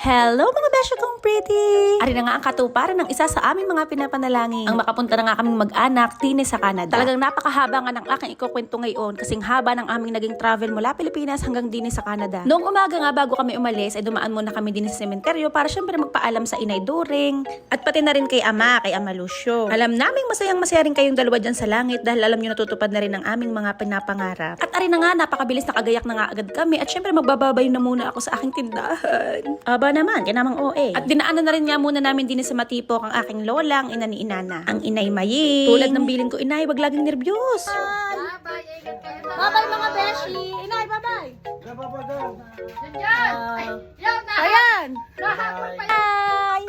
Hello mga besyo kong pretty! Ari na nga ang katuparan ng isa sa aming mga pinapanalangin. Ang makapunta na nga kaming mag-anak, tine sa Canada. Talagang napakahaba nga ng aking ikukwento ngayon kasing haba ng aming naging travel mula Pilipinas hanggang dine sa Canada. Noong umaga nga bago kami umalis ay dumaan muna kami din sa sementeryo para syempre magpaalam sa Inay During at pati na rin kay Ama Lucio. Alam naming masayang-masaya rin kayong dalawa dyan sa langit dahil alam nyo natutupad na rin ang aming mga pinapangarap. At ari na nga napakabilis nakagayak na nga agad kami at syempre magbababay na muna ako sa aking tindahan. Aba naman, kinamang OA. At dinaanan na rin nga muna namin din sa Matipok ang aking lola, ang ina ni Inana. Ang Inay Maying. Tulad ng bilin ko, Inay, wag laging nervyos. Bye-bye, ingat kayo. Bye-bye mga beshi. Inay, bye-bye. Yan, ayan. Nahapon pa yan.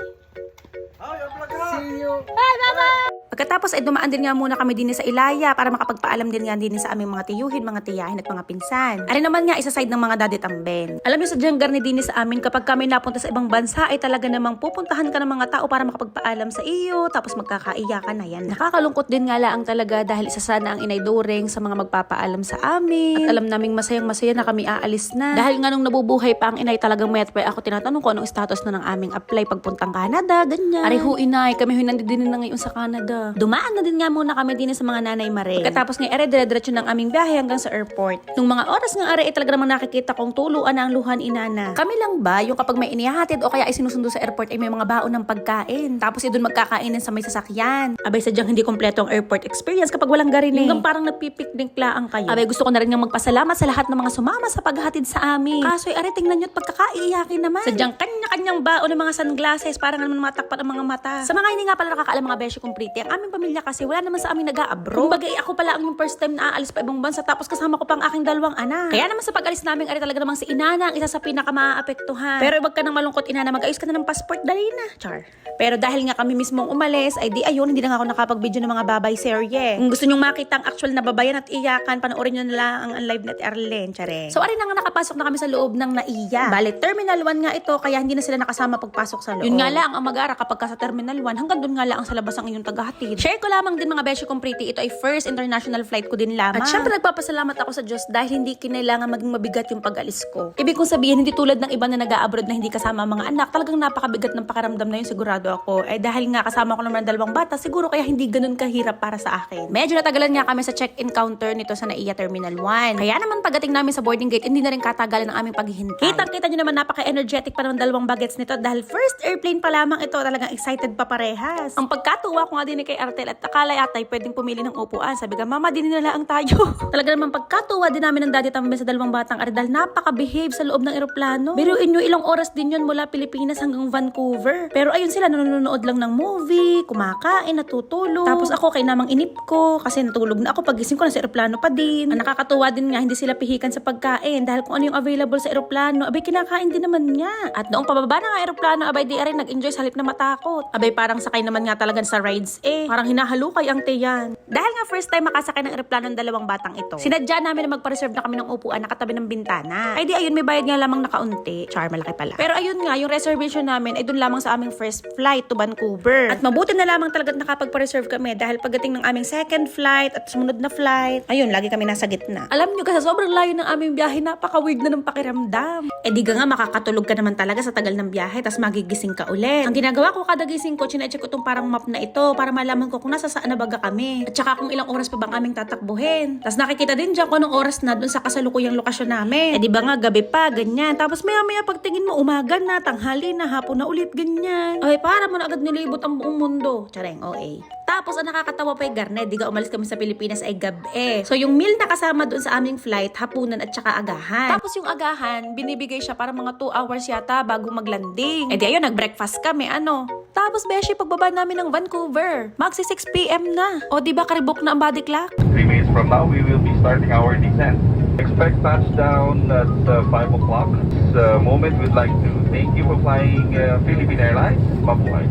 See you. Bye, bye-bye. Pagkatapos ay dumaan din nga muna kami din sa Ilaya para makapagpaalam din nga din sa aming mga tiyuhin, mga tiyahin at mga pinsan. Ari naman nga isa side ng mga daddy tamben. Alam niyo sa Janggar ni Dini sa amin kapag kami napunta sa ibang bansa ay talaga namang pupuntahan ka ng mga tao para makapagpaalam sa iyo tapos magkakaiyakan na yan. Nakakalungkot din nga lang talaga dahil isa sana ang Inay During sa mga magpapaalam sa amin. At alam naming masayang-masaya na kami aalis na. Dahil nga nung nabubuhay pa ang Inay talagang mayat pa ako tinatanong ko anong status na ng aming apply pagpuntang Canada, ganyan. Ari ho Inay, kami ho nandito na ngayon sa Canada. Dumaan na din nga muna kami din sa mga nanay mare. Pagkatapos nga dire-diretso ng aming biyahe hanggang sa airport. Nung mga oras nga ay talaga namang nakikita kong tuluan na ang luhan Inana. Kami lang ba yung kapag may inihahatid o kaya ay sinusundo sa airport ay may mga baon ng pagkain. Tapos doon magkakainan sa may sasakyan. Abay sadyang hindi kompleto ang airport experience kapag walang gariling. Hanggang parang nagpipiknik lang kayo. Abay gusto ko na rin nga magpasalamat sa lahat ng mga sumama sa paghatid sa amin. Kaso ay tingnan nyo't pagkakaiyakin naman. Sadyang kanya-kanyang baon ng mga sunglasses para nga naman matakpan ang mga mata. Sa mga hindi nga pala nakakaalam mga beshi kong pretty, ang aming pamilya kasi wala naman sa amin nag-a-abroad. Kumbaga ako pala ang yung first time na aalis pa ibang bansa tapos kasama ko pang aking dalawang anak. Kaya naman sa pag-alis namin ay talaga namang si Inana ang isa sa pinaka-maaapektuhan. Pero wag ka nang malungkot Inana, mag-ayos ka na ng passport, dali na. Char. Pero dahil nga kami mismong umalis, ay di ayun, hindi na nga ako nakapag-video ng mga babay serye. Kung gusto nyong makita ang actual na babayan at iyakan, panoorin nyo na lang ang live net Erlen, Chare. So ari na nga nakapasok na kami sa loob ng Naiya. Bale, Terminal 1 nga ito, kaya hindi na sila nakasama pagpasok sa loob. Yun nga lang ang mag-ara kapag ka sa Terminal 1, hanggang doon nga lang ang sa labas ang inyong tagahatid. Share ko lamang din mga beshi kong pretty, ito ay first international flight ko din lamang. At syempre nagpapasalamat ako sa Diyos dahil hindi kinailangan maging mabigat yung pag-alis ko. Ibig kong sabihin, hindi tulad ng iba na nag-a-abroad na hindi kasama ang mga anak, talagang napakabigat ng pakaramdam na yun, sigurado ako. Eh dahil nga kasama ko naman dalawang bata, siguro kaya hindi ganun kahirap para sa akin. Medyo natagalan nga kami sa check-in counter nito sa Naiya Terminal 1. Kaya naman pagdating namin sa boarding gate, hindi na rin katagalan ng aming paghihintay. Kitang-kita nyo naman napaka-energetic pa ng dalawang bagets nito dahil first airplane pa lamang ito, talagang excited pa parehas. Ang pagkatuwa ko nga din kay Artel at akala yata ay pwedeng pumili ng upuan. Sabi ka, mama, din nila ang tayo. Talaga naman pagkatuwa din namin ng daddy tamben sa dalawang batang Ardal, napaka-behave sa loob ng eroplano. Biruin nyo, ilang oras din yun mula Pilipinas hanggang Vancouver. Pero ayun sila, nanonood lang ng movie, kumakain, natutulog. Tapos ako kay namang inip ko kasi natulog na ako. Pagising ko na sa eroplano pa din. Ang nakakatuwa din nga, hindi sila pihikan sa pagkain dahil kung ano yung available sa eroplano, abay kinakain din naman niya. At noong pababa na nga eroplano, abay di rin nag-enjoy sa halip na matakot. Abay parang sakay naman nga talaga sa rides parang hinahalukay ang tiyan. Dahil nga first time makasakay ng eroplano ng dalawang batang ito, sinadya namin na magpa-reserve na kami ng upuan nakatabi ng bintana. Ay di ayun, may bayad nga lamang na kaunti. Char, malaki pala. Pero ayun nga, yung reservation namin ay dun lamang sa aming first flight to Vancouver. At mabuti na lamang talaga nakapagpa-reserve kami dahil pagdating ng aming second flight at sumunod na flight, ayun, lagi kami nasa gitna. Alam nyo kasi sobrang layo ng aming biyahe, napaka-weird na ng pakiramdam. Di ka nga makakatulog ka naman talaga sa tagal ng biyahe tapos magigising ka ulit. Ang ginagawa ko kada gising ko, chinecheck ko tong parang map na ito para malaman ko kung nasa saan na baga kami. At saka kung ilang oras pa bang aming tatakbuhin. Tapos nakikita din dyan kung anong oras na dun sa kasalukuyang lokasyon namin. Di ba nga gabi pa, ganyan. Tapos maya-maya pagtingin mo, umaga na, tanghali na, hapon na ulit, ganyan. Ay, para mo na agad nilibot ang buong mundo. Tsareng, OA. Tapos ang nakakatawa pa yung Garnet, di ka umalis kami sa Pilipinas ay gabi. So yung meal na kasama doon sa aming flight, hapunan at saka agahan. Tapos yung agahan, binibigay siya para mga 2 hours yata bago maglanding. Di ayun, nag-breakfast kami, Tapos beshi, pagbaba namin ng Vancouver, magsi 6 PM na. O di ba karibok na ang body clock? 3 minutes from now, we will be starting our descent. Expect touchdown at 5 o'clock. This moment, we'd like to thank you for flying Philippine Airlines. Mabuhay.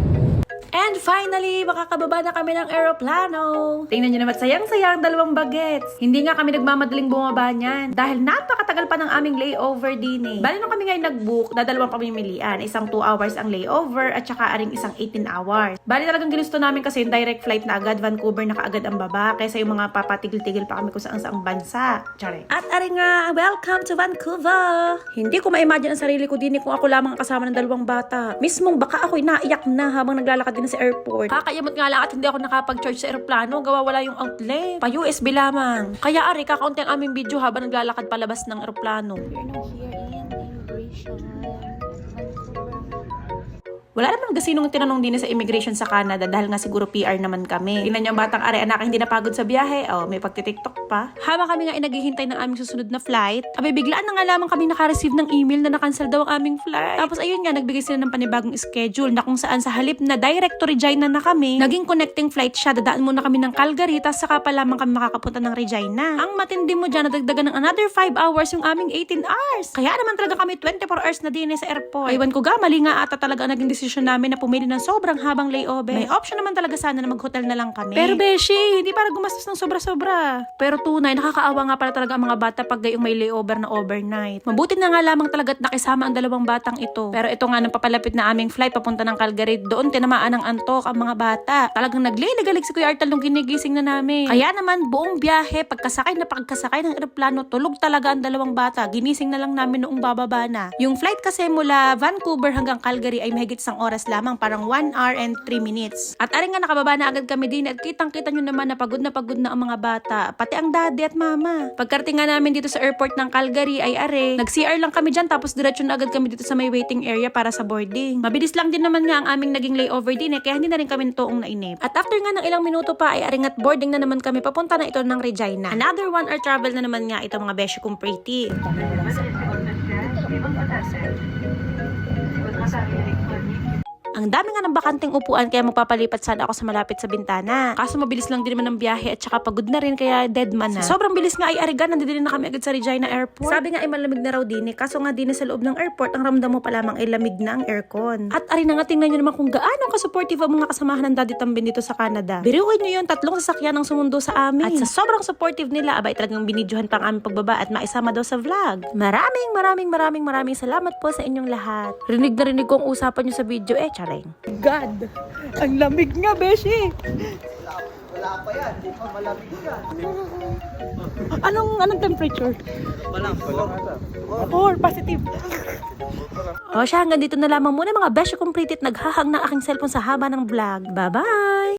And finally, makakababa na kami ng eroplano. Tingnan nyo naman, sayang-sayang dalawang bagets. Hindi nga kami nagmamadaling bumaba niyan dahil napakatagal pa ng aming layover din eh. Bali nung kami ngayon nag-book na dalawang pamimilian. Isang 2 hours ang layover at saka aring isang 18 hours. Bali talagang ginusto namin kasi yung direct flight na agad, Vancouver na kaagad ang baba. Kaysa yung mga papatigil-tigil pa kami kung saan-saang bansa. Tsare. At aring nga, welcome to Vancouver! Hindi ko ma-imagine ang sarili ko din kung ako lamang ang kasama ng dalawang bata. Mismong baka ako'y naiyak na habang naglalakad din sa airport. Kakayamot nga lang at hindi ako nakapag-charge sa aeroplano. Gawa wala yung outlet. Pa USB lamang. Kaya ari, kakaunti ang aming video habang naglalakad palabas ng aeroplano. We're now here in immigration. Wala naman gasinong tinanong din sa immigration sa Canada dahil nga siguro PR naman kami. Tingnan niyo ang batang are, anak, hindi napagod sa biyahe. Oh, may pagtitiktok pa. Habang kami nga naghihintay ng aming susunod na flight, abay biglaan na nga lamang kami naka-receive ng email na na-cancel daw ang aming flight. Tapos ayun nga, nagbigay sila ng panibagong schedule na kung saan sa halip na direct to Regina na kami, naging connecting flight siya. Dadaan muna kami ng Calgary, tapos saka pa lamang kami makakapunta ng Regina. Ang matindi mo dyan, nadagdagan ng another 5 hours yung aming 18 hours. Kaya naman talaga kami 24 hours na din sa airport. Aywan ko ga, mali nga ata talaga ang naging desisyon namin na pumili ng sobrang habang layover. May option naman talaga sana na mag-hotel na lang kami. Pero beshi, hindi para gumastos ng sobra-sobra. Pero tunay, nakakaawa nga pala talaga ang mga bata pag gayong may layover na overnight. Mabuti na nga lamang talaga at nakisama ang dalawang batang ito. Pero ito nga, nang papalapit na aming flight papunta ng Calgary, doon tinamaan ng antok ang mga bata. Talagang nagliligalig si Kuya Artal nung ginigising na namin. Kaya naman, buong biyahe, pagkasakay ng eroplano, tulog talaga ang dalawang bata. Ginising na lang namin noong bababa na. Yung flight kasi mula Vancouver hanggang Calgary ay mahigit 1 oras lamang, parang 1 hour and 3 minutes. At aring nga nakababa na agad kami din at kitang-kita nyo naman na pagod na ang mga bata. Pati ang daddy at mama. Pagkarating nga namin dito sa airport ng Calgary ay are, nag-CR lang kami dyan tapos diretso na agad kami dito sa may waiting area para sa boarding. Mabilis lang din naman nga ang aming naging layover din kaya hindi na rin kami nitoong nainip. At after nga ng ilang minuto pa ay aring at boarding na naman kami papunta na ito ng Regina. Another 1 hour travel na naman nga ito mga beshi kong pretty. Ang dami nga ng bakanteng upuan kaya magpapalipat sana ako sa malapit sa bintana. Kaso mabilis lang din naman ang biyahe at saka pagod na rin kaya dead man na. Sobrang bilis nga ay arigan, nandito na kami agad sa Regina Airport. Sabi nga ay malamig na raw din kaso nga din sa loob ng airport ang ramdam mo pa lamang ay lamig na ang aircon. At ari na nga tingnan nyo naman kung gaano ka-supportive ang mga kasamahan ng Daddy Tambin dito sa Canada. Biruin nyo yun, 3 sasakyan ang sumundo sa amin. At sa sobrang supportive nila, abay talagang binidyohan pang aming pagbaba at maisama daw sa vlog. Maraming salamat po sa inyong lahat. Rinig na rinig ko ang usapan nyo sa video charing. God! Ang lamig nga, beshi! Wala pa yan, di pa malamig yan. Anong temperature? Walang 4 positive. O siya, hanggang dito na lamang muna mga beshi complete. Naghahang ng aking cellphone sa haba ng vlog. Bye-bye!